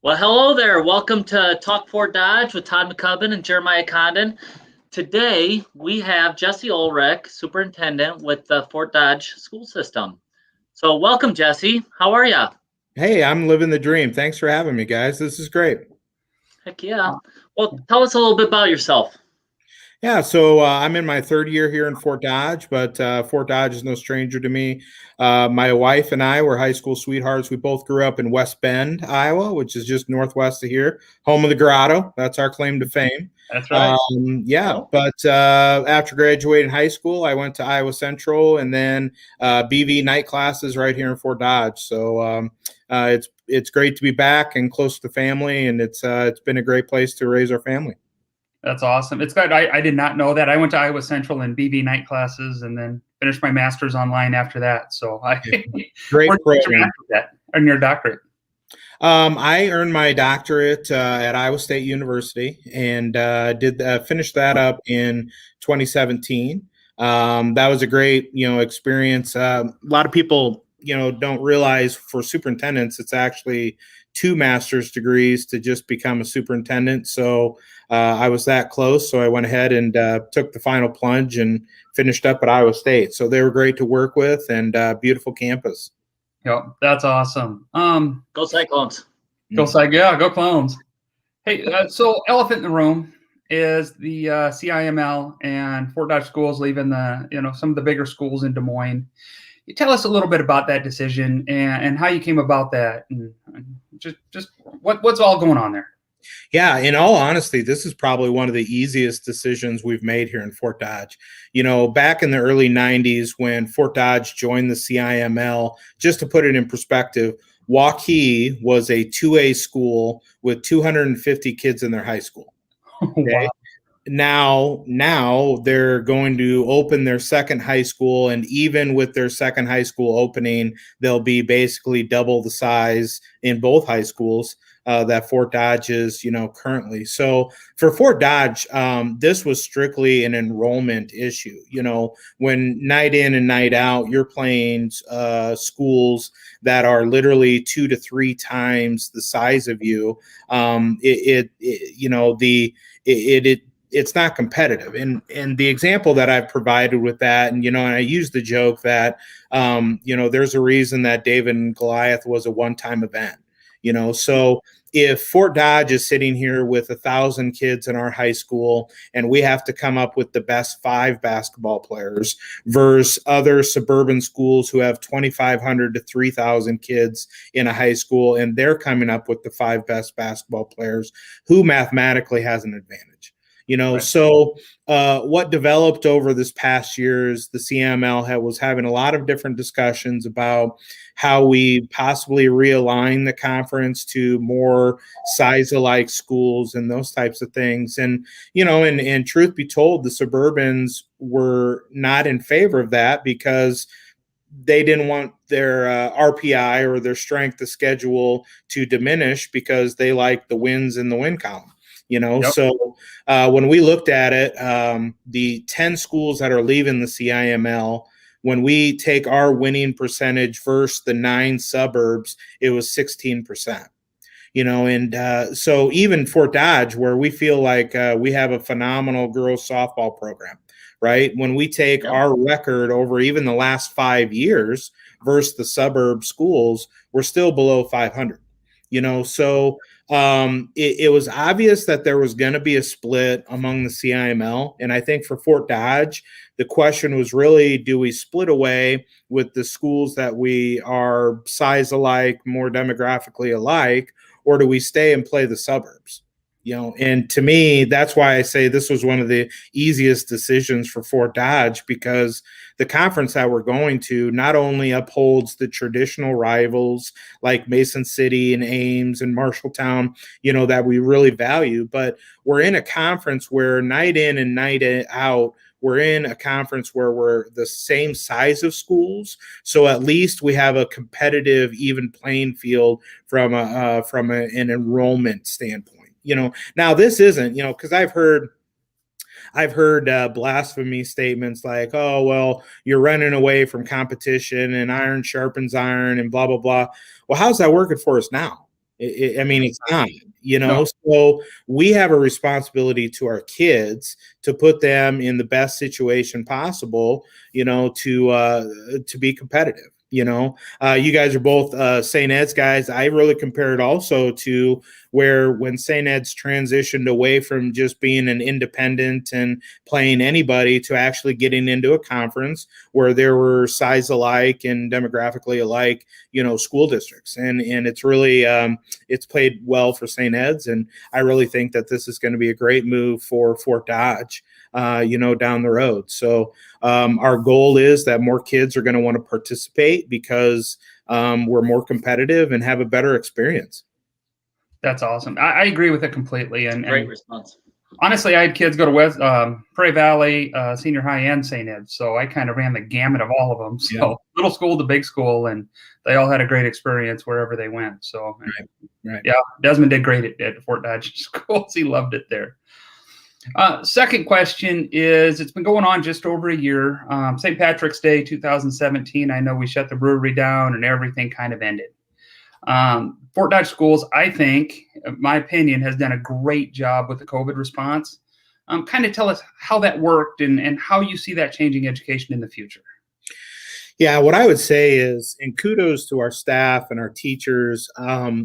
Well, hello there. Welcome to Talk Fort Dodge with Todd McCubbin and Jeremiah Condon. Today we have Jesse Ulrich, Superintendent with the Fort Dodge School System. So, welcome, Jesse. How are you? Hey, I'm living the dream. Thanks for having me, guys. This is great. Heck yeah. Well, tell us a little bit about yourself. Yeah, so I'm in my third year here in Fort Dodge, but Fort Dodge is no stranger to me. My wife and I were high school sweethearts. We both grew up in West Bend, Iowa, which is just northwest of here, home of the grotto. That's our claim to fame. That's right. Yeah, but after graduating high school, I went to Iowa Central and then BV night classes right here in Fort Dodge. So it's great to be back and close to family, and it's been a great place to raise our family. That's awesome. It's good. I did not know that. I went to Iowa Central in BV night classes and then finished my master's online after that. So Great program. And your doctorate? I earned my doctorate at Iowa State University and did finish that up in 2017. That was a great, experience. A lot of people, don't realize for superintendents, it's actually two master's degrees to just become a superintendent. So I was that close. So I went ahead and took the final plunge and finished up at Iowa State. So they were great to work with and beautiful campus. Yep, that's awesome. Go Cyclones. Go Clones. Hey, so elephant in the room is the CIML and Fort Dodge schools leaving some of the bigger schools in Des Moines. You tell us a little bit about that decision and how you came about that, and just what's all going on there. Yeah, in all honesty, this is probably one of the easiest decisions we've made here in Fort Dodge. Back in the early 90s when Fort Dodge joined the CIML, just to put it in perspective, Waukee was a 2A school with 250 kids in their high school. Okay? Wow. Now they're going to open their second high school, and even with their second high school opening, they'll be basically double the size in both high schools that Fort Dodge is, currently. So for Fort Dodge, this was strictly an enrollment issue. When night in and night out, you're playing schools that are literally 2 to 3 times the size of you. It's not competitive. And the example that I've provided with that, and I use the joke that, there's a reason that David and Goliath was a one-time event. So if Fort Dodge is sitting here with 1,000 kids in our high school and we have to come up with the best 5 basketball players versus other suburban schools who have 2,500 to 3,000 kids in a high school and they're coming up with the 5 best basketball players, who mathematically has an advantage? Right. So what developed over this past year is the CML was having a lot of different discussions about how we possibly realign the conference to more size-alike schools and those types of things. And, and truth be told, the Suburbans were not in favor of that because they didn't want their RPI or their strength of schedule to diminish because they like the wins in the win column. Yep. So when we looked at it, the 10 schools that are leaving the CIML, when we take our winning percentage versus the 9 suburbs, it was 16%. And so even Fort Dodge, where we feel like we have a phenomenal girls softball program, right? When we take our record over even the last 5 years versus the suburb schools, we're still below 500. So it was obvious that there was going to be a split among the CIML. And I think for Fort Dodge, the question was really, do we split away with the schools that we are size alike, more demographically alike, or do we stay and play the suburbs? And to me, that's why I say this was one of the easiest decisions for Fort Dodge, because the conference that we're going to not only upholds the traditional rivals like Mason City and Ames and Marshalltown, that we really value, but we're in a conference where night in and night out, we're in a conference where we're the same size of schools. So at least we have a competitive, even playing field from an enrollment standpoint. Now this isn't, because I've heard blasphemy statements like, oh, well, you're running away from competition and iron sharpens iron and blah, blah, blah. Well, how's that working for us now? I mean, it's not, No. so we have a responsibility to our kids to put them in the best situation possible, to be competitive. You guys are both St. Ed's guys. I really compare it also to where when St. Ed's transitioned away from just being an independent and playing anybody to actually getting into a conference where there were size alike and demographically alike, school districts. And it's really, it's played well for St. Ed's. And I really think that this is going to be a great move for Fort Dodge, down the road. So our goal is that more kids are going to want to participate because we're more competitive and have a better experience. That's awesome. I agree with it completely. And Great response. Honestly, I had kids go to West Prairie Valley Senior High and St. Ed, so I kind of ran the gamut of all of them. So little school to big school, and they all had a great experience wherever they went. So right. Yeah, Desmond did great at Fort Dodge schools. He loved it there. Second question is, it's been going on just over a year. St. Patrick's Day 2017, I know we shut the brewery down and everything kind of ended. Fort Dodge Schools, I think, in my opinion, has done a great job with the COVID response. Kind of tell us how that worked and how you see that changing education in the future. Yeah, what I would say is, and kudos to our staff and our teachers,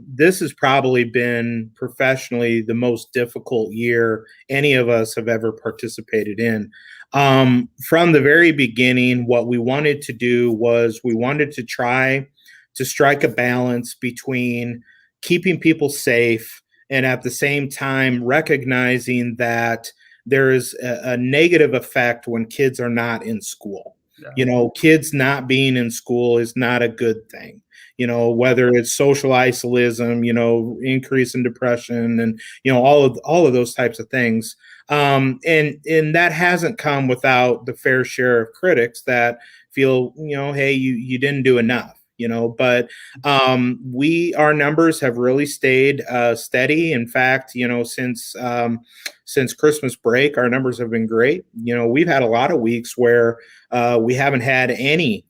this has probably been professionally the most difficult year any of us have ever participated in. From the very beginning, what we wanted to do was we wanted to try to strike a balance between keeping people safe and at the same time recognizing that there is a negative effect when kids are not in school. Kids not being in school is not a good thing. Whether it's social isolism, increase in depression, and all of those types of things. And that hasn't come without the fair share of critics that feel, hey, you didn't do enough. But our numbers have really stayed steady. In fact, since Christmas break, our numbers have been great. We've had a lot of weeks where we haven't had any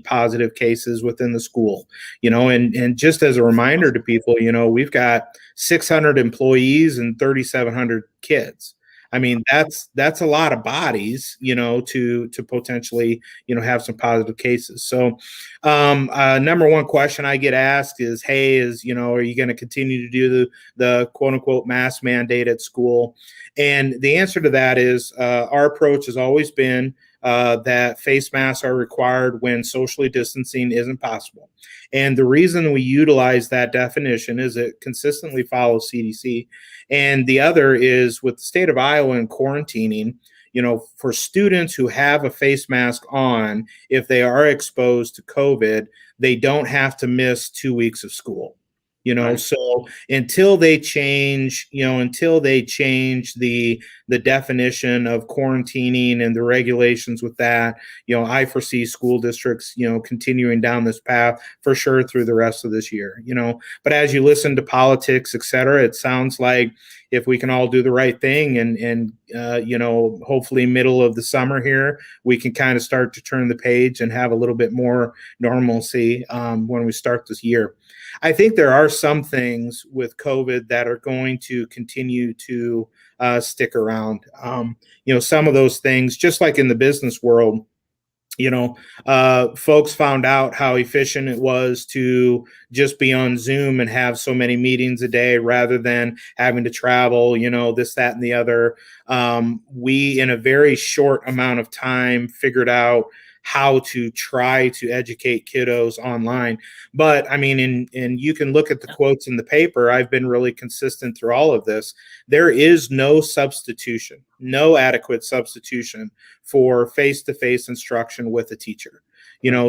positive cases within the school, and just as a reminder to people, we've got 600 employees and 3,700 kids. I mean, that's a lot of bodies, to potentially, have some positive cases. So, number one question I get asked is, hey, are you going to continue to do the quote unquote mask mandate at school? And the answer to that is, our approach has always been that face masks are required when socially distancing isn't possible. And the reason we utilize that definition is it consistently follows CDC. And the other is with the state of Iowa and quarantining, for students who have a face mask on, if they are exposed to COVID, they don't have to miss 2 weeks of school. Right. So until they change the definition of quarantining and the regulations with that, I foresee school districts, continuing down this path for sure through the rest of this year, but as you listen to politics, et cetera, it sounds like if we can all do the right thing and hopefully middle of the summer here, we can kind of start to turn the page and have a little bit more normalcy when we start this year. I think there are some things with COVID that are going to continue to stick around. Some of those things, just like in the business world, folks found out how efficient it was to just be on Zoom and have so many meetings a day rather than having to travel, this, that, and the other. We, in a very short amount of time, figured out how to try to educate kiddos online. But I mean, and you can look at the quotes in the paper. I've been really consistent through all of this. There is no adequate substitution for face-to-face instruction with a teacher.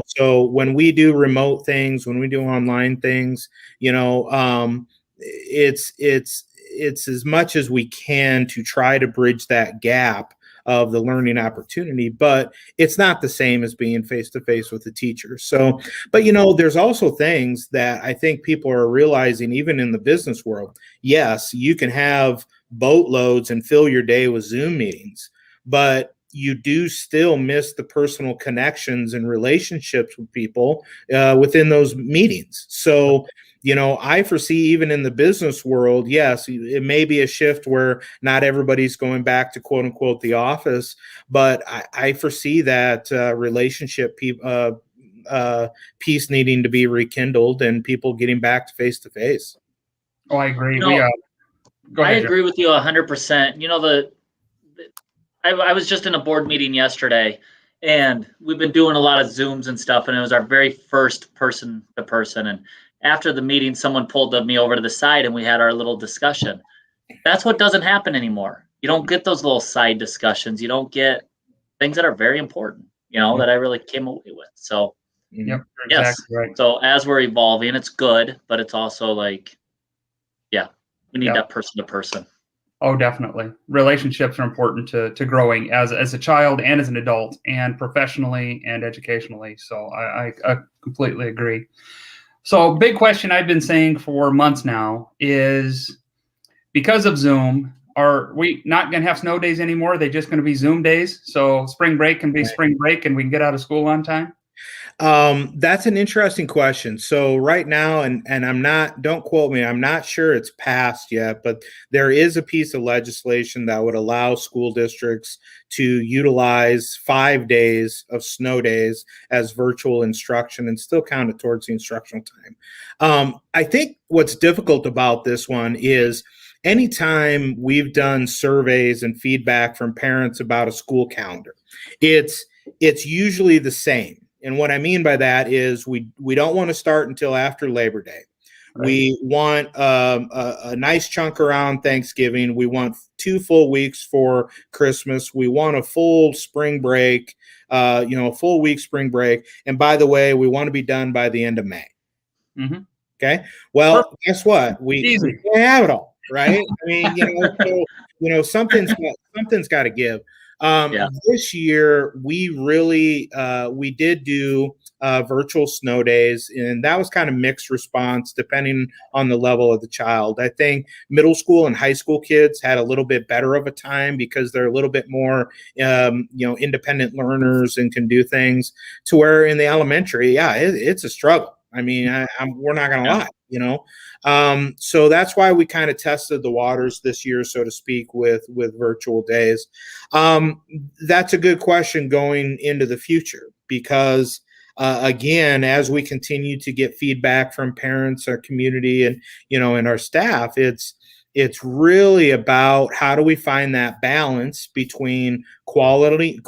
So when we do remote things, when we do online things, it's as much as we can to try to bridge that gap of the learning opportunity, but it's not the same as being face-to-face with a teacher. So, but there's also things that I think people are realizing, even in the business world. Yes, you can have boatloads and fill your day with Zoom meetings, but you do still miss the personal connections and relationships with people within those meetings. So, I foresee even in the business world, yes, it may be a shift where not everybody's going back to quote unquote the office, but I foresee that relationship piece needing to be rekindled and people getting back to face to face. Oh, I agree. Go ahead, I Jeff. agree with you 100%. I was just in a board meeting yesterday, and we've been doing a lot of Zooms and stuff, and it was our very first person to person. And after the meeting, someone pulled me over to the side, and we had our little discussion. That's what doesn't happen anymore. You don't get those little side discussions. You don't get things that are very important, that I really came away with. So, yep, yes. Exactly right. So as we're evolving, it's good, but it's also like, yeah, we need that person to person. Oh, definitely. Relationships are important to growing as a child and as an adult, and professionally and educationally. So I completely agree. So big question I've been saying for months now is, because of Zoom, are we not going to have snow days anymore? Are they just going to be Zoom days? So spring break can be spring break and we can get out of school on time? That's an interesting question. So right now, and don't quote me, I'm not sure it's passed yet, but there is a piece of legislation that would allow school districts to utilize 5 days of snow days as virtual instruction and still count it towards the instructional time. I think what's difficult about this one is anytime we've done surveys and feedback from parents about a school calendar, it's usually the same. And what I mean by that is we don't want to start until after Labor Day. Right. We want a nice chunk around Thanksgiving. We want 2 full weeks for Christmas. We want a full spring break, a full week spring break. And by the way, we want to be done by the end of May. Mm-hmm. Okay. Well, guess what? We can't have it all, right? I mean, something's got to give. This year, we really we did do virtual snow days, and that was kind of mixed response depending on the level of the child. I think middle school and high school kids had a little bit better of a time because they're a little bit more, independent learners and can do things, to where in the elementary, it's a struggle. I mean, we're not going to lie, so that's why we kind of tested the waters this year, so to speak, with virtual days. That's a good question going into the future because, again, as we continue to get feedback from parents, our community, and and our staff, it's really about how do we find that balance between quality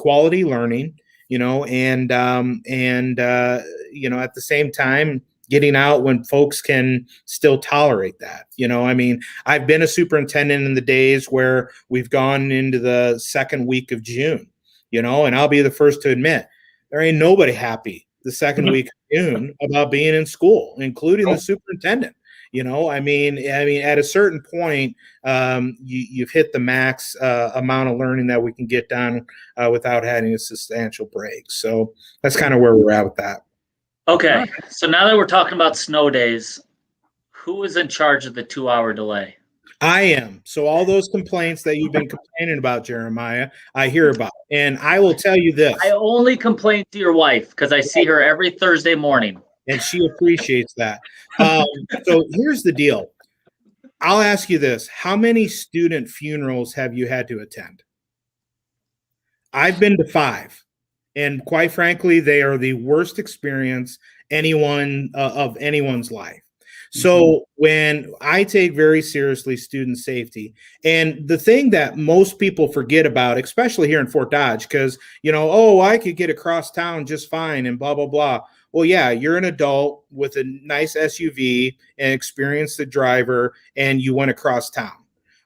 learning, and at the same time getting out when folks can still tolerate that. I mean, I've been a superintendent in the days where we've gone into the second week of June, and I'll be the first to admit there ain't nobody happy the second week of June about being in school, including the superintendent. I mean, at a certain point, you've hit the max amount of learning that we can get done without having a substantial break. So that's kind of where we're at with that. Okay, so now that we're talking about snow days, who is in charge of the 2-hour delay? I am. So all those complaints that you've been complaining about, Jeremiah, I hear about. And I will tell you this. I only complain to your wife because I see her every Thursday morning. And she appreciates that. So here's the deal. I'll ask you this. How many student funerals have you had to attend? I've been to 5. And quite frankly, they are the worst experience of anyone's life. So when I take very seriously student safety, and the thing that most people forget about, especially here in Fort Dodge, because, I could get across town just fine and blah, blah, blah. Well, yeah, you're an adult with a nice SUV and experienced the driver, and you went across town.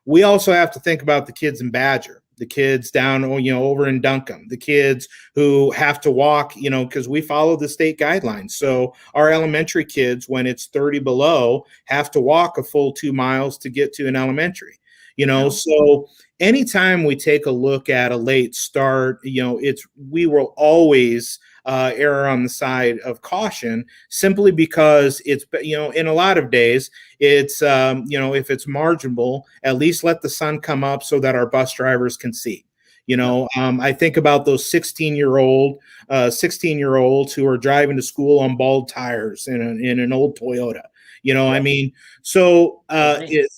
We also have to think about the kids in Badger, the kids down, over in Duncombe, the kids who have to walk, because we follow the state guidelines. So our elementary kids, when it's 30 below, have to walk a full 2 miles to get to an elementary. So anytime we take a look at a late start, we will always err on the side of caution, simply because it's, in a lot of days, it's, if it's marginal, at least let the sun come up so that our bus drivers can see. I think about those 16-year-olds who are driving to school on bald tires in an old Toyota. I mean, so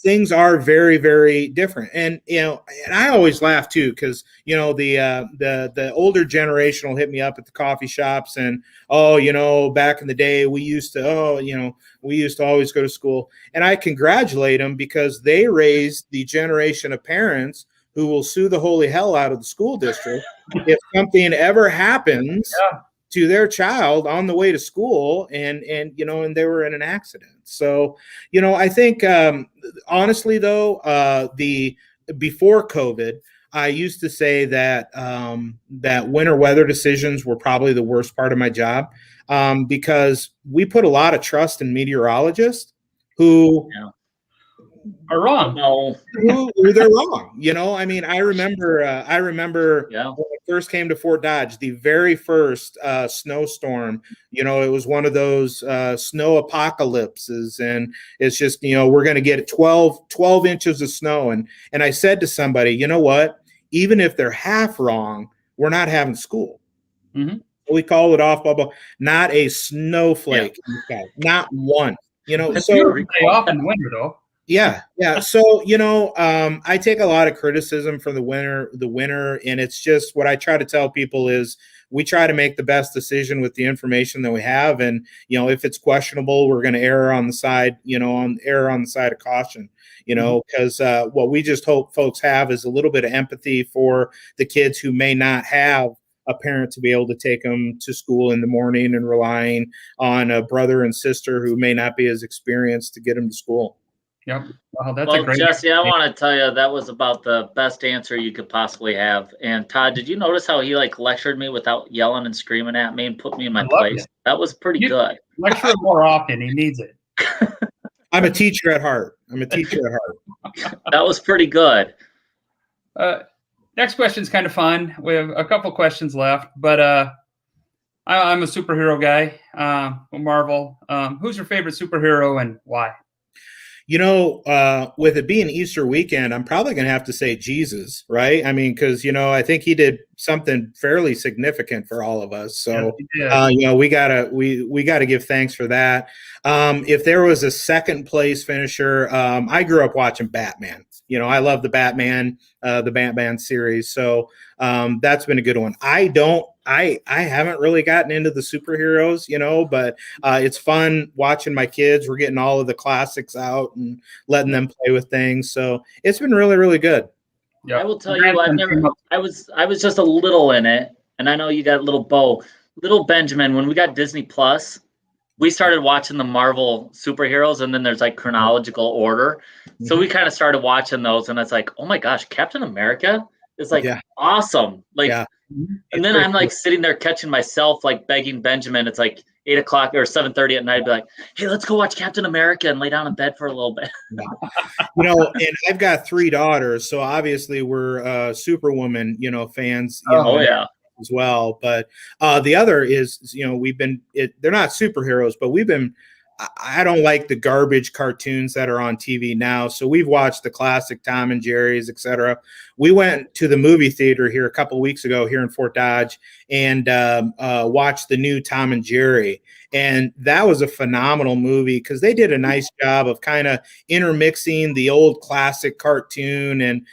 things are very, very different. And, and I always laugh too, because, the older generation will hit me up at the coffee shops and, back in the day, we used to always go to school. And I congratulate them because they raised the generation of parents who will sue the holy hell out of the school district if something ever happens to their child on the way to school and they were in an accident. So, I think, honestly though, before COVID, I used to say that, that winter weather decisions were probably the worst part of my job, because we put a lot of trust in meteorologists who are wrong. They're wrong. I mean, I remember when I first came to Fort Dodge, the very first snowstorm, it was one of those snow apocalypses. And it's just, we're going to get 12 inches of snow. And I said to somebody, you know what, even if they're half wrong, we're not having school. Mm-hmm. We call it off, blah, blah. Not a snowflake, not one. It's so beautiful day off in the winter, though. Yeah. So, I take a lot of criticism from the winter, and it's just what I try to tell people is we try to make the best decision with the information that we have. And, if it's questionable, we're going to err on the side of caution, because what we just hope folks have is a little bit of empathy for the kids who may not have a parent to be able to take them to school in the morning and relying on a brother and sister who may not be as experienced to get them to school. Yep. Wow, that's a great Jesse, I want to tell you that was about the best answer you could possibly have. And Todd, did you notice how he lectured me without yelling and screaming at me and put me in my place? That was pretty good. Lecture him more often. He needs it. I'm a teacher at heart. That was pretty good. Next question's kind of fun. We have a couple questions left, but I'm a superhero guy. Marvel. Who's your favorite superhero and why? With it being Easter weekend, I'm probably going to have to say Jesus, right? I mean, because, I think he did something fairly significant for all of us. So, we gotta give thanks for that. If there was a second place finisher, I grew up watching Batman. I love the Batman series. So that's been a good one. I haven't really gotten into the superheroes, but it's fun watching my kids. We're getting all of the classics out and letting them play with things. So it's been really, really good. Yeah. I will tell you, I was just a little in it, and I know you got little Benjamin. When we got Disney Plus, we started watching the Marvel superheroes, and then there's chronological order. Mm-hmm. So we kind of started watching those, and it's oh my gosh, Captain America is awesome. And then I'm sitting there catching myself begging Benjamin. It's 8 o'clock or 7:30 at night. I'd be like, hey, let's go watch Captain America and lay down in bed for a little bit. And I've got 3 daughters, so obviously we're Superwoman, fans. As well. But the other is, they're not superheroes, but I don't like the garbage cartoons that are on TV now. So we've watched the classic Tom and Jerry's, etc. We went to the movie theater here a couple of weeks ago here in Fort Dodge and watched the new Tom and Jerry. And that was a phenomenal movie because they did a nice job of kind of intermixing the old classic cartoon and,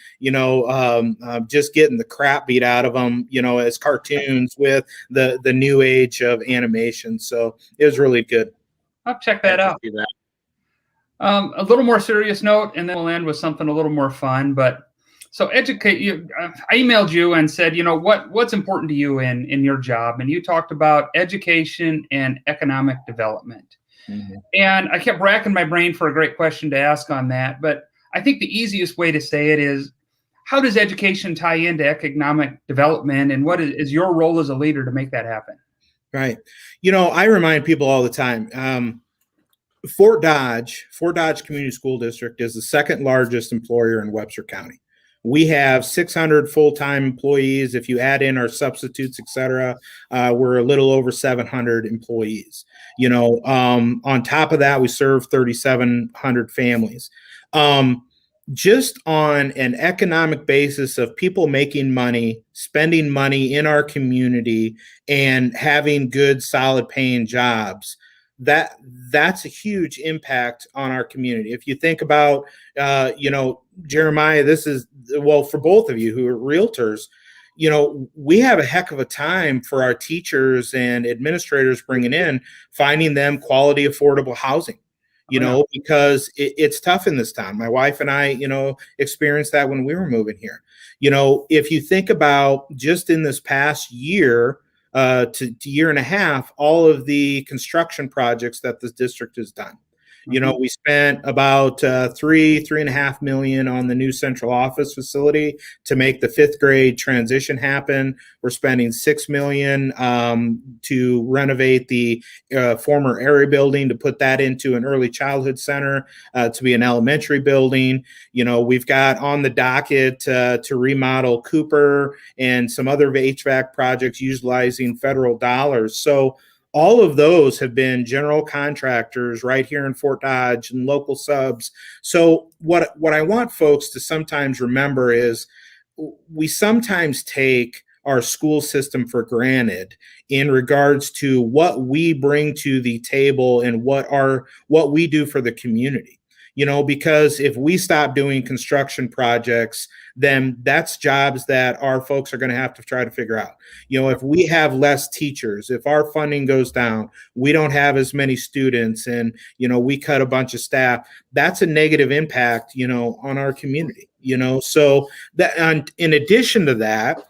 just getting the crap beat out of them, as cartoons with the new age of animation. So it was really good. I'll check that out. A little more serious note, and then we'll end with something a little more fun. But so educate you. I emailed you and said, what's important to you in your job, and you talked about education and economic development. Mm-hmm. And I kept racking my brain for a great question to ask on that. But I think the easiest way to say it is, how does education tie into economic development, and what is your role as a leader to make that happen? Right. I remind people all the time, Fort Dodge Community School District is the second largest employer in Webster County. We have 600 full-time employees. If you add in our substitutes, et cetera, we're a little over 700 employees. On top of that, we serve 3,700 families. Just on an economic basis of people making money, spending money in our community, and having good, solid paying jobs, that's a huge impact on our community. If you think about, Jeremiah, this is, well, for both of you who are realtors, we have a heck of a time for our teachers and administrators bringing in, finding them quality, affordable housing, because it's tough in this town. My wife and I, experienced that when we were moving here. If you think about just in this past year, to year and a half, all of the construction projects that this district has done. We spent about $3.5 million on the new central office facility to make the 5th grade transition happen. We're spending $6 million to renovate the former area building, to put that into an early childhood center, to be an elementary building. We've got on the docket to remodel Cooper and some other HVAC projects utilizing federal dollars. So all of those have been general contractors right here in Fort Dodge and local subs. So what I want folks to sometimes remember is we sometimes take our school system for granted in regards to what we bring to the table and what we do for the community. Because if we stop doing construction projects, then that's jobs that our folks are going to have to try to figure out. If we have less teachers, if our funding goes down, we don't have as many students, and, we cut a bunch of staff, that's a negative impact, on our community, so that, and in addition to that,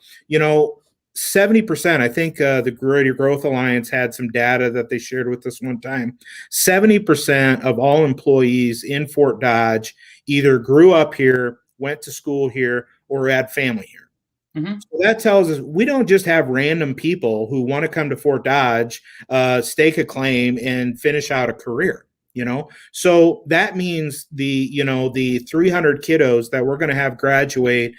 70%, I think the Greater Growth Alliance had some data that they shared with us one time. 70% of all employees in Fort Dodge either grew up here, went to school here, or had family here. So that tells us we don't just have random people who want to come to Fort Dodge, stake a claim, and finish out a career. So that means the 300 kiddos that we're going to have graduate,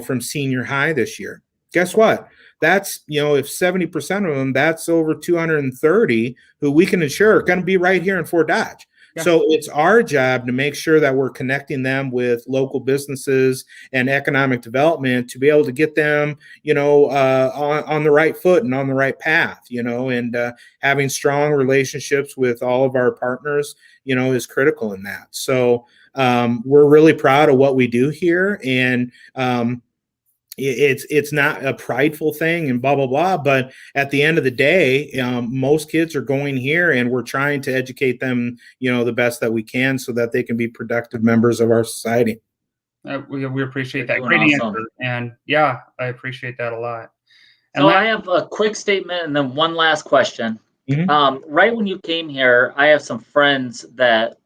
from senior high this year. Guess what? That's, if 70% of them, that's over 230 who we can ensure are going to be right here in Fort Dodge. Yeah. So it's our job to make sure that we're connecting them with local businesses and economic development to be able to get them, on the right foot and on the right path, and having strong relationships with all of our partners, is critical in that. So we're really proud of what we do here. And, it's not a prideful thing and blah, blah, blah. But at the end of the day, most kids are going here, and we're trying to educate them, the best that we can so that they can be productive members of our society. We appreciate that. Great answer. And yeah, I appreciate that a lot. And so I have a quick statement and then one last question. Right when you came here, I have some friends that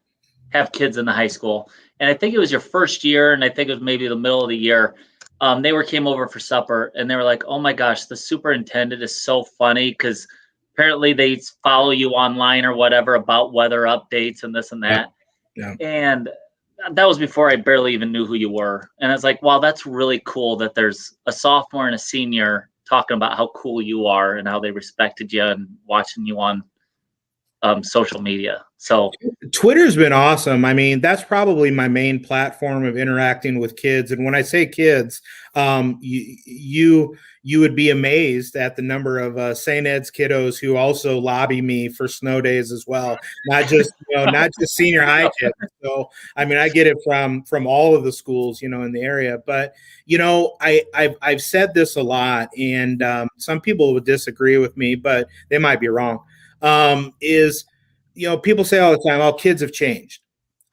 have kids in the high school. And I think it was your first year, and I think it was maybe the middle of the year. They came over for supper, and they were like, "Oh my gosh, the superintendent is so funny," because apparently they follow you online or whatever about weather updates and this and that. Yeah. And that was before I barely even knew who you were. And I was like, wow, that's really cool that there's a sophomore and a senior talking about how cool you are and how they respected you and watching you on social media. So Twitter's been awesome. I mean, that's probably my main platform of interacting with kids. And when I say kids, you would be amazed at the number of St. Ed's kiddos who also lobby me for snow days as well. Not just not just senior high kids. So I mean, I get it from all of the schools, in the area. But I've said this a lot, and some people would disagree with me, but they might be wrong. People say all the time, "Oh, kids have changed."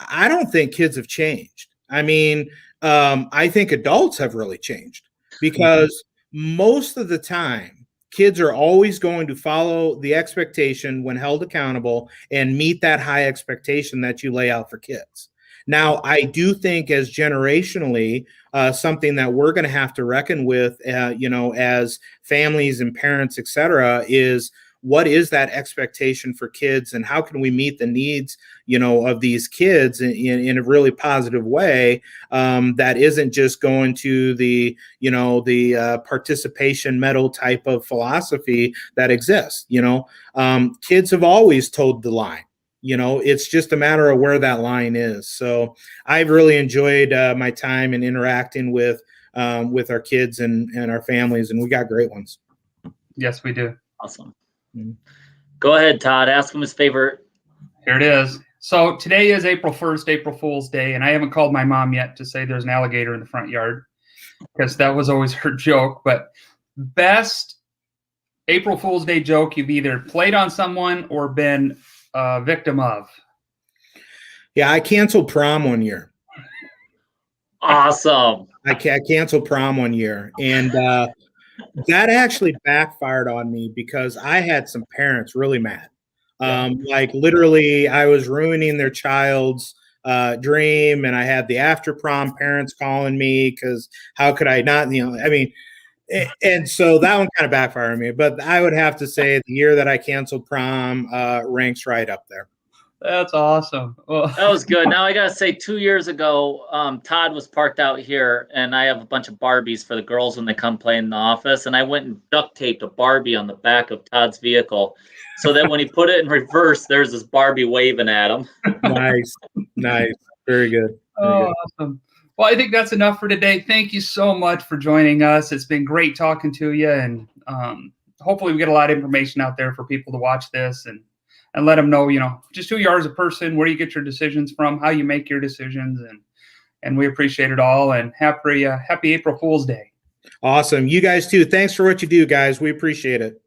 I don't think kids have changed. I mean, I think adults have really changed, because most of the time, kids are always going to follow the expectation when held accountable and meet that high expectation that you lay out for kids. Now, I do think as generationally, something that we're going to have to reckon with, as families and parents, et cetera, is what is that expectation for kids, and how can we meet the needs, of these kids in a really positive way, that isn't just going to the participation medal type of philosophy that exists. Kids have always toed the line. It's just a matter of where that line is. So I've really enjoyed my time in interacting with our kids and our families, and we got great ones. Yes, we do. Awesome. Go ahead, Todd. Ask him his favorite Here it is. So today is April 1st, April Fool's Day, and I haven't called my mom yet to say there's an alligator in the front yard because that was always her joke. But best April Fool's Day joke you've either played on someone or been a victim of? Yeah, I canceled prom one year. Awesome. I canceled prom one year, and that actually backfired on me because I had some parents really mad. Like literally, I was ruining their child's dream, and I had the after prom parents calling me because how could I not? I mean, and so that one kind of backfired on me. But I would have to say the year that I canceled prom ranks right up there. That's awesome. Well, That was good. Now I gotta say, 2 years ago, Todd was parked out here, and I have a bunch of Barbies for the girls when they come play in the office, and I went and duct taped a Barbie on the back of Todd's vehicle, so that when he put it in reverse, there's this Barbie waving at him. Nice, very good. Awesome. Well, I think that's enough for today. Thank you so much for joining us. It's been great talking to you, and hopefully we get a lot of information out there for people to watch this and let them know, just who you are as a person, where you get your decisions from, how you make your decisions, and we appreciate it all. And happy April Fool's Day. Awesome. You guys too. Thanks for what you do, guys. We appreciate it.